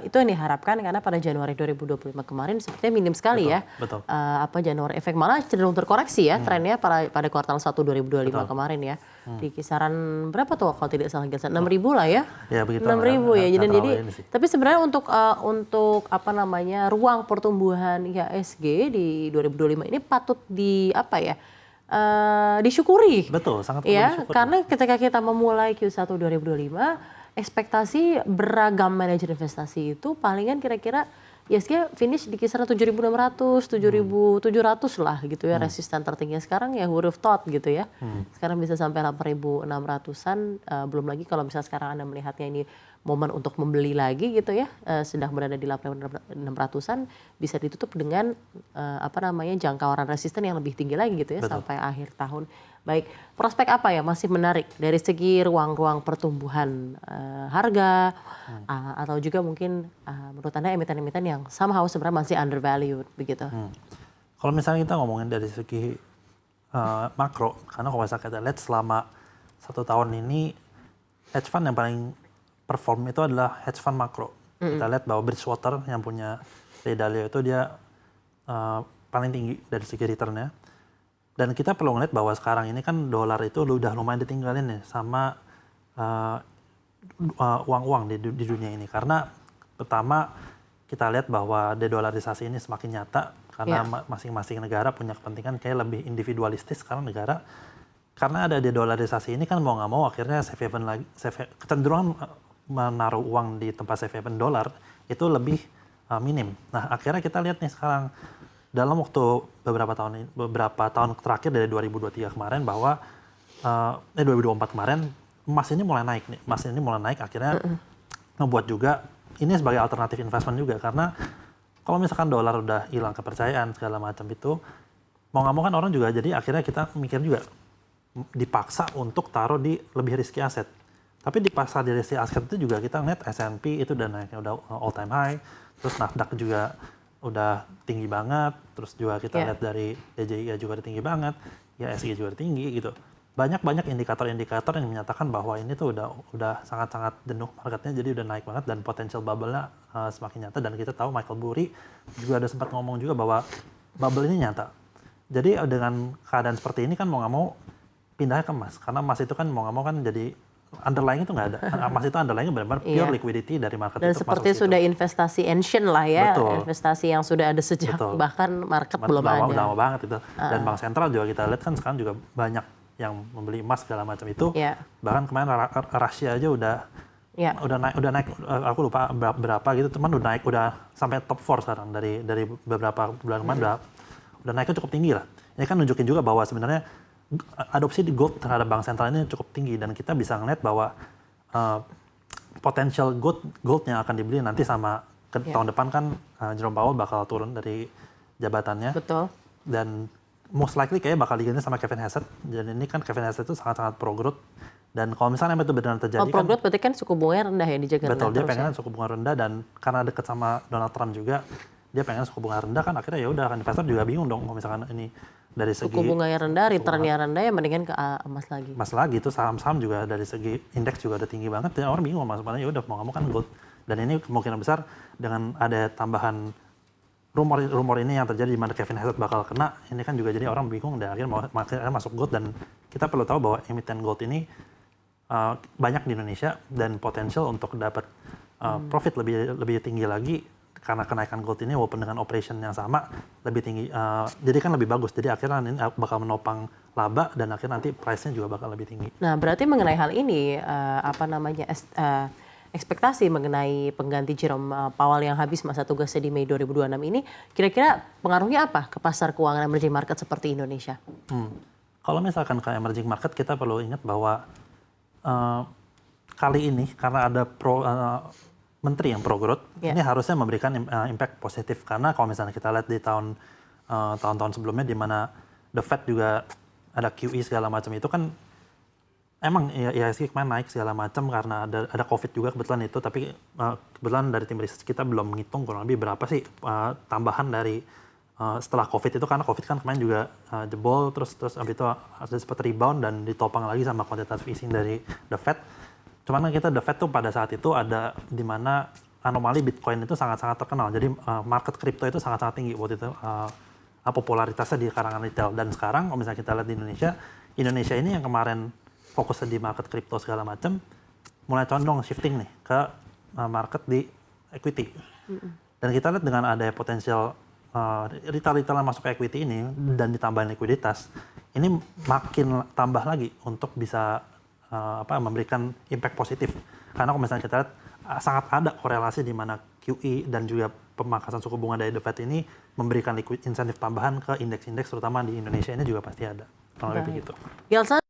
Itu yang diharapkan karena pada Januari 2025 kemarin sepertinya minim sekali betul. Januari efek malah cenderung terkoreksi ya trennya pada kuartal 1 2025 Betul. kemarin ya. Di kisaran berapa tuh kalau tidak salah 6.000 lah ya. Ya begitu. 6.000 ya. Jadi tapi sebenarnya untuk ruang pertumbuhan IHSG di 2025 ini patut disyukuri. Betul, sangat ya, bersyukur. karena ketika kita memulai Q1 2025 ekspektasi beragam manajer investasi itu palingan kira-kira IHSG finish di kisaran 7.600, 7.700 lah gitu ya resisten tertingginya. Sekarang ya who would have thought gitu ya. Sekarang bisa sampai 8.600-an, belum lagi kalau misalnya sekarang Anda melihatnya ini momen untuk membeli lagi gitu ya, sedang berada di 8.600-an, bisa ditutup dengan jangkauan resisten yang lebih tinggi lagi gitu ya. Betul. Sampai akhir tahun. Baik, prospek apa ya masih menarik dari segi ruang-ruang pertumbuhan harga atau juga mungkin menurut Anda emiten-emiten yang somehow sebenarnya masih undervalued begitu? Kalau misalnya kita ngomongin dari segi makro, karena kalau misalnya kita lihat selama 1 tahun ini hedge fund yang paling perform itu adalah hedge fund makro. Kita lihat bahwa Bridgewater yang punya Ray Dalio itu dia paling tinggi dari segi returnnya. Dan kita perlu ngeliat bahwa sekarang ini kan dolar itu udah lumayan ditinggalin nih sama uang-uang di dunia ini. Karena pertama kita lihat bahwa dedolarisasi ini semakin nyata karena masing-masing negara punya kepentingan kayak lebih individualistis karena negara. Karena ada dedolarisasi ini kan mau nggak mau akhirnya safe haven lagi, kecenderungan menaruh uang di tempat safe haven dolar itu lebih minim. Nah akhirnya kita lihat nih sekarang dalam waktu beberapa tahun terakhir dari 2023 kemarin bahwa 2024 kemarin emas ini mulai naik nih. Emas ini mulai naik akhirnya ngebuat juga ini sebagai alternatif investment juga karena kalau misalkan dolar udah hilang kepercayaan segala macam itu mau nggak mau kan orang juga jadi akhirnya kita mikir juga dipaksa untuk taruh di lebih risky aset. Tapi di pasar di risky aset itu juga kita ngeliat S&P itu udah naiknya udah all time high, terus Nasdaq juga udah tinggi banget, terus juga kita lihat dari DJI juga udah tinggi banget, IHSG juga udah tinggi gitu. Banyak indikator-indikator yang menyatakan bahwa ini tuh udah sangat-sangat jenuh marketnya, jadi udah naik banget dan potential bubble-nya semakin nyata. Dan kita tahu Michael Burry juga ada sempat ngomong juga bahwa bubble ini nyata. Jadi dengan keadaan seperti ini kan mau nggak mau pindahnya ke emas, karena emas itu kan mau nggak mau kan jadi underlying itu nggak ada. Emas itu underlying benar-benar pure liquidity dari market dan itu. Dan seperti sudah investasi ancient lah ya. Betul. Investasi yang sudah ada sejak bahkan market belum ada. Lama banget itu. Dan bank sentral juga kita lihat kan sekarang juga banyak yang membeli emas segala macam itu. Bahkan kemarin Rusia aja udah naik, aku lupa berapa gitu, teman udah sampai top 4 sekarang dari beberapa bulan kemarin udah naiknya cukup tinggi lah. Ini kan nunjukin juga bahwa sebenarnya adopsi di gold terhadap bank sentral ini cukup tinggi dan kita bisa ngeliat bahwa potential gold yang akan dibeli nanti sama tahun depan kan Jerome Powell bakal turun dari jabatannya. Betul. Dan most likely kayaknya bakal diganti sama Kevin Hassett. Dan ini kan Kevin Hassett itu sangat-sangat pro growth. Dan kalau misalnya itu benar terjadi pro growth berarti kan suku bunganya rendah ya dijaga. Betul, dia pengen suku bunga rendah dan karena dekat sama Donald Trump juga dia pengen suku bunga rendah kan akhirnya ya udah kan investor juga bingung dong kalau misalkan ini dari segi suku bunganya rendah, returnnya rendah ya mendingan ke emas lagi. Emas lagi itu saham-saham juga dari segi indeks juga udah tinggi banget dan orang bingung maksudnya ya udah mau nggak mau kan gold. Dan ini kemungkinan besar dengan ada tambahan rumor ini yang terjadi di mana Kevin Hassett bakal kena, ini kan juga jadi orang bingung dan akhirnya masuk gold. Dan kita perlu tahu bahwa emiten gold ini banyak di Indonesia dan potensial untuk dapat profit lebih tinggi lagi karena kenaikan gold ini walaupun dengan operation yang sama lebih tinggi, jadi kan lebih bagus. Jadi akhirnya ini bakal menopang laba dan akhirnya nanti price-nya juga bakal lebih tinggi. Nah berarti mengenai hal ini ekspektasi mengenai pengganti Jerome Powell yang habis masa tugasnya di Mei 2026 ini kira-kira pengaruhnya apa ke pasar keuangan emerging market seperti Indonesia? Kalau misalkan ke emerging market kita perlu ingat bahwa kali ini karena ada menteri yang pro growth, ini harusnya memberikan impact positif karena kalau misalnya kita lihat di tahun-tahun sebelumnya di mana the Fed juga ada QE segala macam itu kan emang IHSG kemarin naik segala macam karena ada COVID juga kebetulan itu, tapi kebetulan dari tim research kita belum menghitung kurang lebih berapa sih tambahan dari setelah COVID itu karena COVID kan kemarin juga jebol terus abis itu ada sempat rebound dan ditopang lagi sama quantitative easing dari the Fed. Cuman kita the Fed tuh pada saat itu ada di mana anomali Bitcoin itu sangat-sangat terkenal. Jadi market crypto itu sangat-sangat tinggi waktu itu popularitasnya di kalangan retail. Dan sekarang kalau misalnya kita lihat di Indonesia ini yang kemarin fokusnya di market crypto segala macam, mulai condong shifting nih ke market di equity. Dan kita lihat dengan ada potensial retail-retail yang masuk ke equity ini dan ditambahin likuiditas, ini makin tambah lagi untuk bisa memberikan impact positif. Karena kalau misalnya kita lihat sangat ada korelasi di mana QE dan juga pemangkasan suku bunga dari The Fed ini memberikan insentif tambahan ke indeks-indeks terutama di Indonesia ini juga pasti ada. Kurang lebih begitu. Gelsan